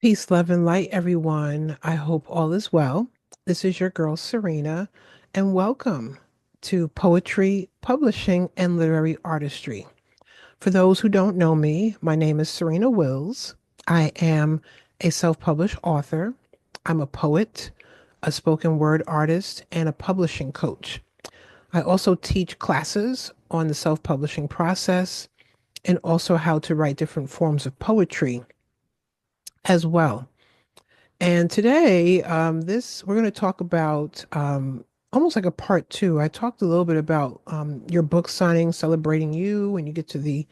Peace, love, and light, everyone. I hope all is well. This is your girl, Serena, and welcome to Poetry, Publishing, and Literary Artistry. For those who don't know me, my name is Serena Wills. I am a self-published author. I'm a poet, a spoken word artist, and a publishing coach. I also teach classes on the self-publishing process and also how to write different forms of poetry as well. And today, this we're going to talk about almost like a part two. I talked a little bit about your book signing, celebrating you. When you get to the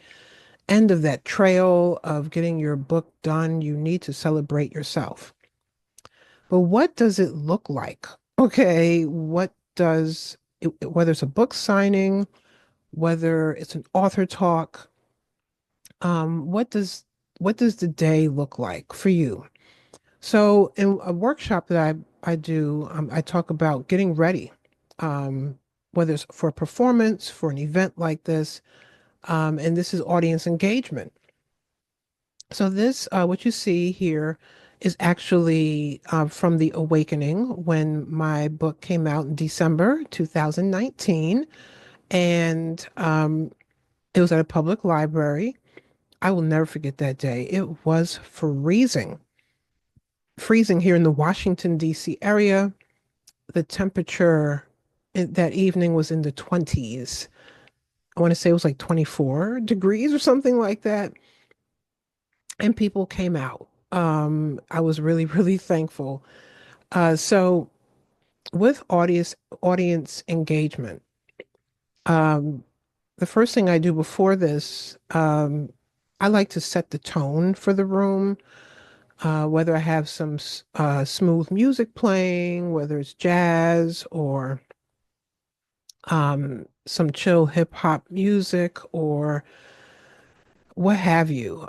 end of that trail of getting your book done, you need to celebrate yourself. But what does it look like? Okay, what does whether it's a book signing, whether it's an author talk, what does the day look like for you? So in a workshop that I do, I talk about getting ready, um, whether it's for a performance, for an event like this, and this is audience engagement. So this, what you see here, is actually from The Awakening when my book came out in December 2019, and it was at a public library. I will never forget that day. It was freezing here in the Washington, D.C. area. The temperature that evening was in the 20s. I want to say it was like 24 degrees or something like that. And people came out. I was really, really thankful. So with audience engagement, um, the first thing I do before this, I like to set the tone for the room, whether I have some smooth music playing, whether it's jazz or some chill hip hop music or what have you.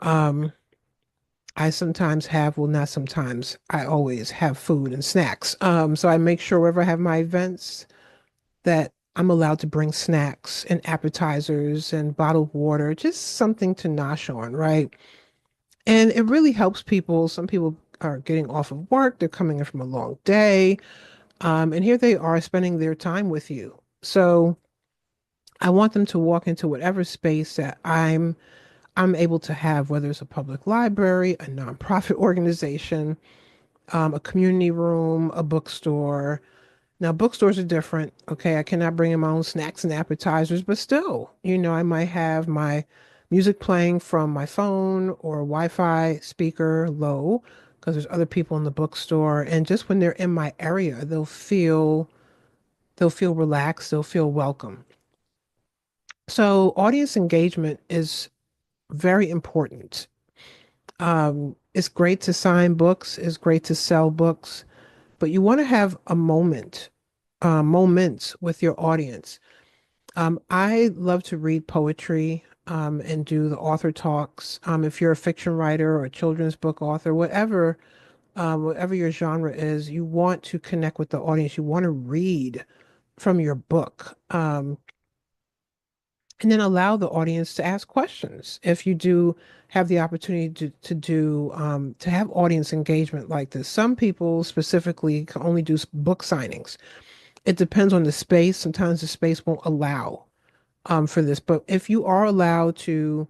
I sometimes have, well, not sometimes, I always have food and snacks. So I make sure wherever I have my events that I'm allowed to bring snacks and appetizers and bottled water, just something to nosh on, right? And it really helps people. Some people are getting off of work, they're coming in from a long day, and here they are spending their time with you. So I want them to walk into whatever space that I'm able to have, whether it's a public library, a nonprofit organization, a community room, a bookstore. Now, bookstores are different. Okay, I cannot bring in my own snacks and appetizers, but still, I might have my music playing from my phone or Wi-Fi speaker low because there's other people in the bookstore. And just when they're in my area, they'll feel relaxed, they'll feel welcome. So audience engagement is very important. It's great to sign books, it's great to sell books, but you want to have a moments with your audience. I love to read poetry and do the author talks. If you're a fiction writer or a children's book author, whatever your genre is, you want to connect with the audience. You want to read from your book. And then allow the audience to ask questions. If you do have the opportunity to have audience engagement like this, some people specifically can only do book signings. It depends on the space. Sometimes the space won't allow for this, but if you are allowed to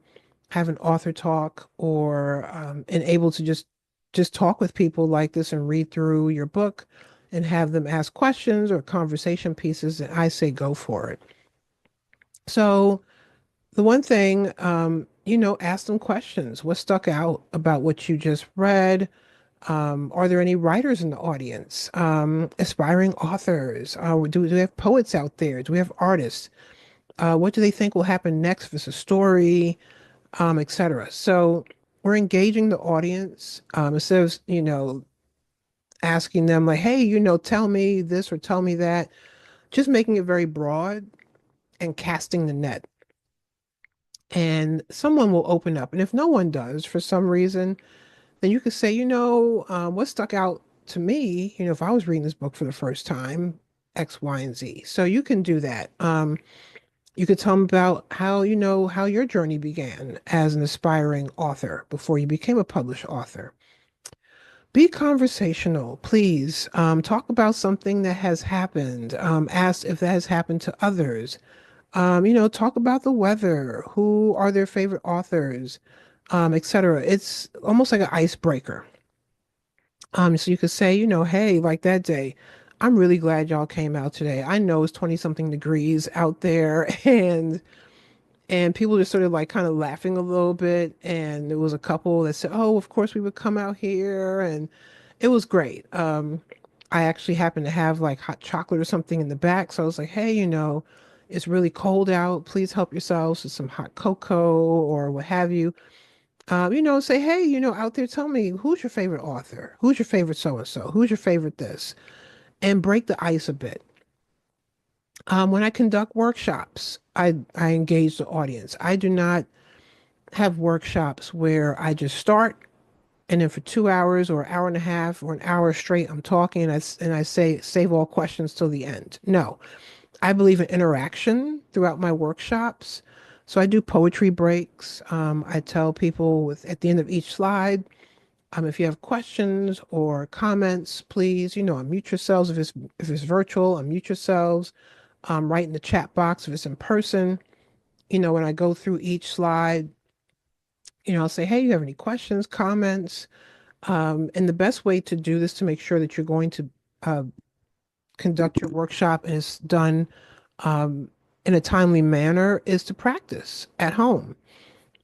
have an author talk or and able to just talk with people like this and read through your book and have them ask questions or conversation pieces, then I say go for it. So the one thing, ask them questions. What stuck out about what you just read? Are there any writers in the audience? Aspiring authors? Do we have poets out there? Do we have artists? What do they think will happen next if it's a story, etc. So we're engaging the audience instead of, asking them like, hey, tell me this or tell me that, just making it very broad and casting the net. And someone will open up. And if no one does for some reason, then you could say, what stuck out to me, if I was reading this book for the first time, X, Y, and Z. So you can do that. You could tell them about how your journey began as an aspiring author before you became a published author. Be conversational, please. Talk about something that has happened. Ask if that has happened to others. Talk about the weather. Who are their favorite authors, etc. It's almost like an icebreaker. So you could say, hey, like that day, I'm really glad y'all came out today. I know it's 20 something degrees out there, and people just sort of like kind of laughing a little bit. And there was a couple that said, "Oh, of course we would come out here," and it was great. I actually happened to have like hot chocolate or something in the back, so I was like, "Hey, it's really cold out. Please help yourselves to some hot cocoa or what have you." Say, "Hey, out there, tell me who's your favorite author? Who's your favorite so and so? Who's your favorite this?" And break the ice a bit. When I conduct workshops, I engage the audience. I do not have workshops where I just start and then for 2 hours or an hour and a half or an hour straight, I'm talking and I say save all questions till the end. No, I believe in interaction throughout my workshops. So I do poetry breaks. I tell people at the end of each slide, if you have questions or comments, please, unmute yourselves. If it's virtual, unmute yourselves. Write in the chat box if it's in person. When I go through each slide, I'll say, hey, you have any questions, comments? And the best way to do this to make sure that you're going to uh, conduct your workshop and it's done um, in a timely manner is to practice at home.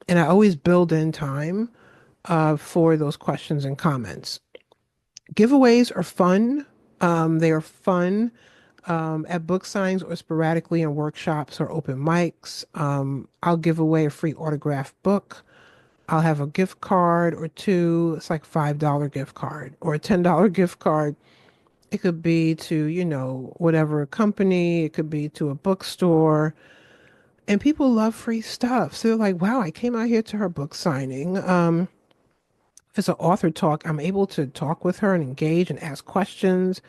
And I always build in time for those questions and comments. Giveaways are fun. They are fun at book signings or sporadically in workshops or open mics. I'll give away a free autographed book. I'll have a gift card or two. It's like $5 gift card or a $10 gift card. It could be to, whatever company. It could be to a bookstore. And people love free stuff. So they're like, wow, I came out here to her book signing. If it's an author talk, I'm able to talk with her and engage and ask questions.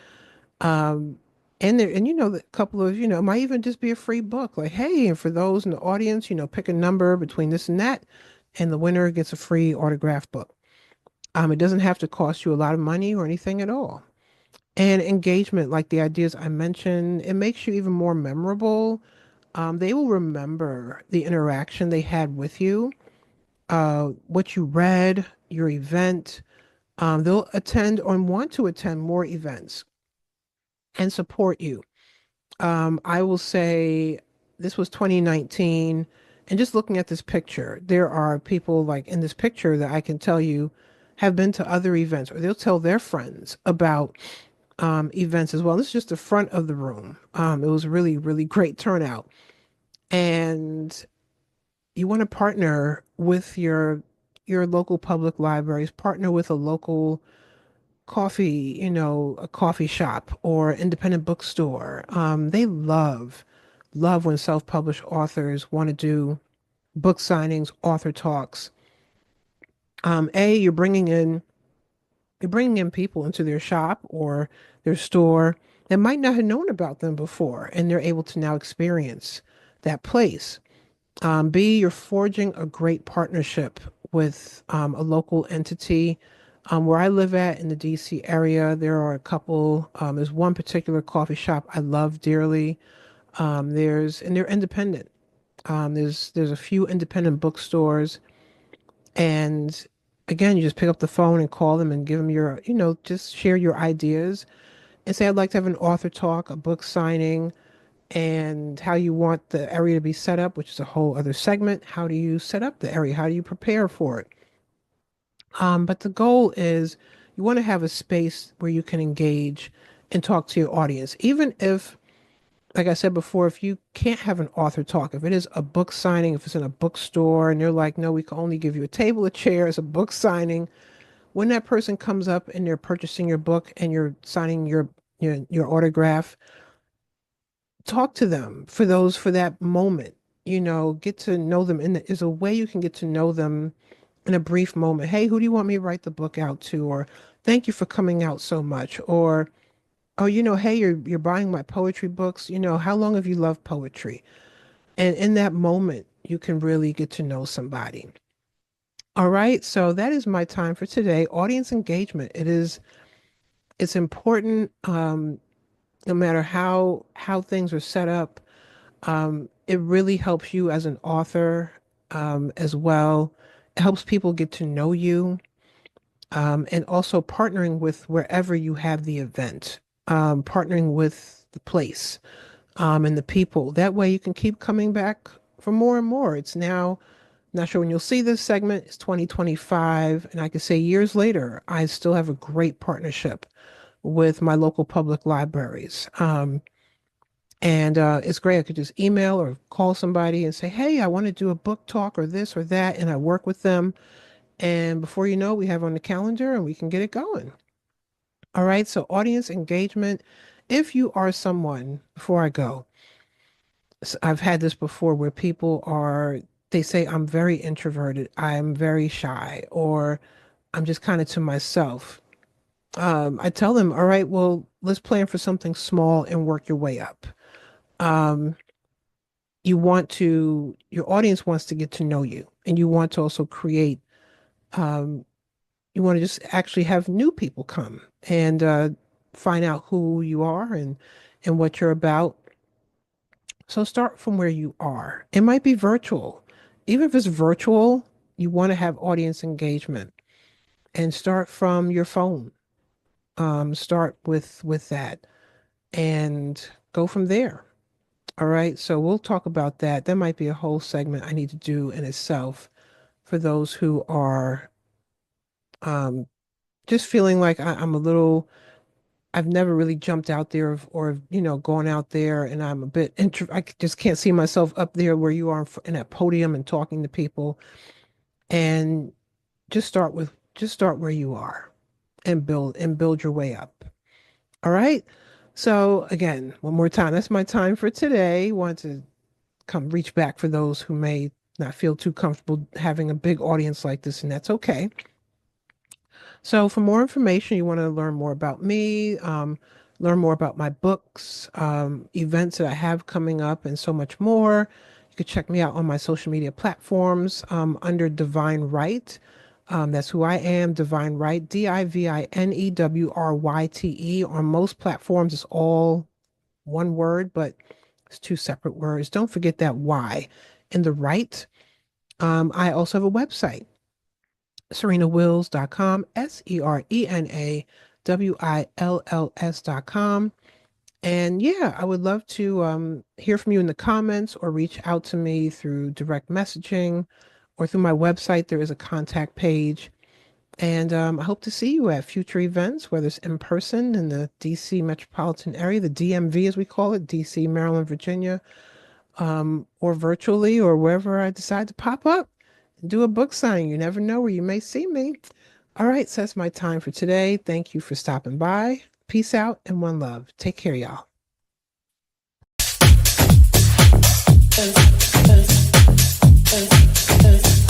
Um, a couple of, it might even just be a free book. Like, hey, and for those in the audience, pick a number between this and that, and the winner gets a free autographed book. It doesn't have to cost you a lot of money or anything at all. And engagement, like the ideas I mentioned, it makes you even more memorable. They will remember the interaction they had with you, what you read, your event. They'll attend or want to attend more events and support you. I will say this was 2019, and just looking at this picture, there are people like in this picture that I can tell you have been to other events, or they'll tell their friends about events as well. This is just the front of the room. It was really, really great turnout. And you want to partner with your local public libraries, partner with a local coffee, a coffee shop or independent bookstore. They love when self-published authors want to do book signings, author talks. You're bringing in people into their shop or their store that might not have known about them before, and they're able to now experience that place. B, you're forging a great partnership with a local entity. Where I live at in the DC area, there are a couple. There's one particular coffee shop I love dearly. And they're independent. There's a few independent bookstores, and again, you just pick up the phone and call them and give them just share your ideas and say, I'd like to have an author talk, a book signing, and how you want the area to be set up, which is a whole other segment. How do you set up the area? How do you prepare for it? But the goal is you want to have a space where you can engage and talk to your audience. Even if, like I said before, if you can't have an author talk, if it is a book signing, if it's in a bookstore and they're like, no, we can only give you a table, a chair as a book signing. When that person comes up and they're purchasing your book and you're signing your autograph, talk to them for that moment. Get to know them. And there's a way you can get to know them in a brief moment. Hey, who do you want me to write the book out to? Or thank you for coming out so much. Or oh, hey, you're buying my poetry books. How long have you loved poetry? And in that moment, you can really get to know somebody. All right, so that is my time for today. Audience engagement. It's important, no matter how things are set up. It really helps you as an author, as well. It helps people get to know you, and also partnering with wherever you have the event, partnering with the place, and the people. That way you can keep coming back for more and more. It's now, not sure when you'll see this segment, it's 2025, and I can say years later, I still have a great partnership with my local public libraries. And it's great. I could just email or call somebody and say, hey, I want to do a book talk or this or that. And I work with them. And before you know, we have on the calendar and we can get it going. All right. So, audience engagement. If you are someone, before I go, I've had this before where they say, I'm very introverted, I'm very shy, or I'm just kind of to myself. I tell them, all right, well, let's plan for something small and work your way up. Um, your audience wants to get to know you, and you want to also create, um, you want to just actually have new people come and find out who you are and what you're about. So start from where you are. It might be virtual. Even if it's virtual, you want to have audience engagement and start from your phone. Start with that and go from there. All right. So we'll talk about that. That might be a whole segment I need to do in itself for those who are um, just feeling like I'm a little, I've never really jumped out there or gone out there and I'm a bit I just can't see myself up there where you are in that podium and talking to people. And just start where you are and build your way up. All right. So again, one more time, that's my time for today. Want to come reach back for those who may not feel too comfortable having a big audience like this, and that's okay. So, for more information, you want to learn more about me, learn more about my books, events that I have coming up, and so much more. You could check me out on my social media platforms under Divine Right. That's who I am, Divine Right, DIVINEWRYTE. On most platforms, it's all one word, but it's two separate words. Don't forget that Y in the right. I also have a website, serenawills.com, SERENAWILLS.com. And yeah, I would love to hear from you in the comments or reach out to me through direct messaging or through my website. There is a contact page. And I hope to see you at future events, whether it's in person in the DC metropolitan area, the DMV as we call it, DC, Maryland, Virginia, or virtually or wherever I decide to pop up and do a book signing. You never know where you may see me. All right, so that's my time for today. Thank you for stopping by. Peace out and one love. Take care, y'all. Earth, earth, earth, earth.